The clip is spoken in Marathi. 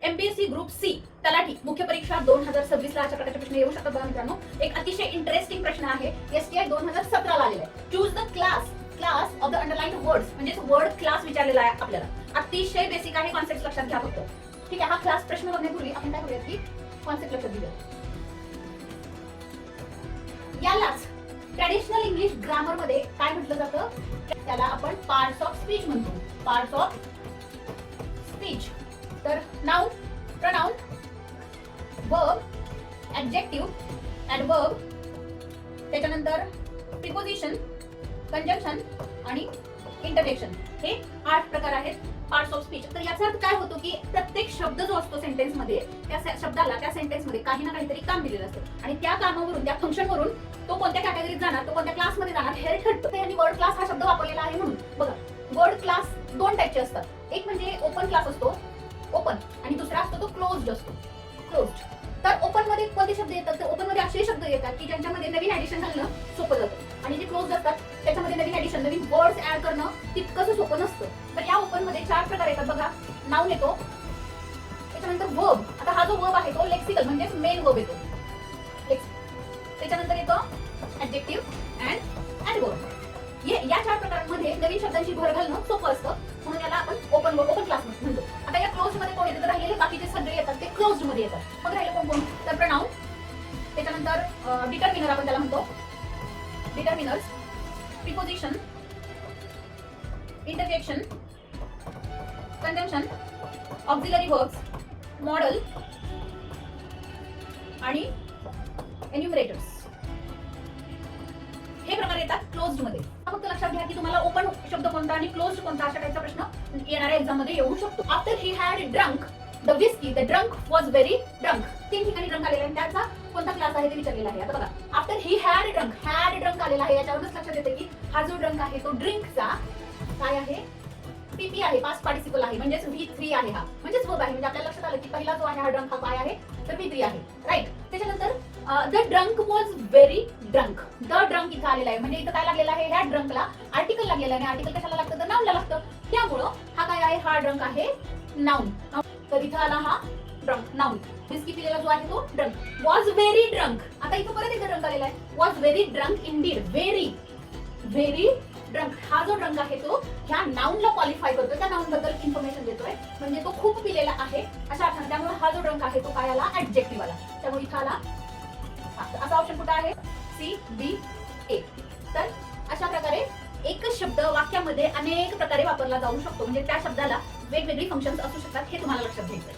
एमपीएससी ग्रुप सी तलाठी मुख्य परीक्षा 2026 ला अशा प्रकारचे प्रश्न येऊ शकतात बघा मित्रांनो. एक अतिशय इंटरेस्टिंग प्रश्न आहे. एसटीआय 2017 ला आलेला आहे. Choose the class of the underlined words म्हणजे वर्ड क्लास विचारलेला आहे आपल्याला. अतिशय बेसिक आहे, कॉन्सेप्ट लक्षात घ्या फक्त. ठीक आहे, हा क्लास प्रश्न बघण्यापूर्वी आपण काय करूया की कॉन्सेप्ट लक्षात घेऊया. यालाच ट्रॅडिशनल इंग्लिश ग्रामर मध्ये काय म्हटलं जातं, त्याला आपण पार्ट्स ऑफ स्पीच म्हणतो. Parts of speech. तर noun, pronoun, verb, adjective, adverb, त्याच्यानंतर प्रिपोजिशन, कंजंक्शन आणि इंटरजेक्शन, हे 8 प्रकार आहेत पार्ट्स ऑफ स्पीच. तर याचा अर्थ काय होतो की प्रत्येक शब्द जो असतो सेंटेन्स मध्ये, त्या शब्दाला त्या सेंटेन्स मध्ये काही ना काहीतरी काम दिलेलं असतं आणि त्या कामावरून, त्या फंक्शन वरून तो कोणत्या कॅटेगरीत जाणार, तो कोणत्या क्लास मध्ये जाणार हे ठरतं. आणि वर्ड क्लास हा शब्द वापरलेला आहे म्हणून बघा, वर्ड क्लास 2 टाईपचे असतात. एक म्हणजे ओपन क्लास असतो, ओपन, आणि दुसरा असतो तो क्लोज्ड असतो, क्लोज्ड. तर ओपन मध्ये कोणते शब्द येतात, तर ओपन मध्ये असे शब्द येतात की ज्यांच्यामध्ये नवीन ऍडिशन घालणं सोपं जातं, आणि जे क्लोज्ड असतात त्याच्यामध्ये नवीन ऍडिशन, नवीन वर्ड्स ऍड करणं तितकंच सोपं नसतं. तर या ओपन मध्ये 4 प्रकार येतात बघा. नाउन येतो, त्याच्यानंतर वर्ब. आता हा जो वर्ब आहे तो लेक्सिकल म्हणजे मेन वर्ब येतो. त्याच्यानंतर येतो ऍडजेक्टिव्ह अँड ऍडवर्ब. या 4 प्रकारांमध्ये नवीन शब्दांची भर घालणं सोपं असतं, म्हणून याला आपण ओपन क्लास म्हणतो. आता या क्लोज्ड मध्ये कोण येतं, तर राहिलेले बाकीचे सगळे येतात ते क्लोज्ड मध्ये येतात. मग राहिले कोण, तर प्रनाउन, त्याच्यानंतर डिटरमिनर आपण त्याला म्हणतो, determiners, preposition, interjection, conjunction, auxiliary verbs, model आणि एन्युमरेटर्स, हे प्रकार येतात क्लोज्ड मध्ये. फक्त लक्षात घ्या की तुम्हाला ओपन शब्द कोणता आणि क्लोज्ड कोणता अशा टाईपचा प्रश्न येणाऱ्या एक्झाम मध्ये येऊ शकतो. After he had drunk the whisky the drunk was very drunk. 3 ठिकाणी ड्रंक आलेला आहे, त्याचा कोणता क्लास आहे ते विचारलेला आहे. आता बघा, आफ्टर ही हॅड ड्रंक आलेला आहे, याच्यावरूनच लक्षात येते की हा जो ड्रंक आहे तो ड्रिंकचा काय आहे, पीपी आहे, पास्ट पार्टिसिपल आहे, म्हणजेच V3 आहे. हा म्हणजेच वर्ब आहे. म्हणजे आपल्याला लक्षात आलं की पहिला जो आहे हा ड्रंक, हा काय आहे, तर V3 आहे, राईट. त्याच्यानंतर the drunk was very drunk. The drunk इथं आलेला आहे, म्हणजे इथं काय लागलेलं आहे, ह्या ड्रंकला आर्टिकल लागलेला आहे. आर्टिकल कशाला लागतं, तर नाउनला लागतं. त्यामुळं हा काय आहे, हा ड्रंक आहे नाउन. तर इथं आला हा ड्रंक, नाउन. विस्की पिलेला जो आहे तो ड्रंक. Was very drunk. आता इथं परत एकदा ड्रंक आलेला आहे. Was very drunk Indeed. Very drunk. हा जो ड्रंक आहे तो ह्या नाउनला क्वालिफाय करतोय, त्या नाउन बद्दल इन्फॉर्मेशन देतोय, म्हणजे तो खूप पिलेला आहे अशा अर्थाने. त्यामुळे हा जो ड्रंक आहे तो काय आला, ऍडजेक्टिव्ह आला. त्यामुळे इथं आला असा ऑप्शन कुठे आहे, CBA. तर अशा प्रकारे एकच शब्द वाक्यामध्ये अनेक प्रकारे वापरला जाऊ शकतो, म्हणजे त्या शब्दाला वेगवेगळी फंक्शन्स असू शकतात, हे तुम्हाला लक्षात घ्यायचं आहे.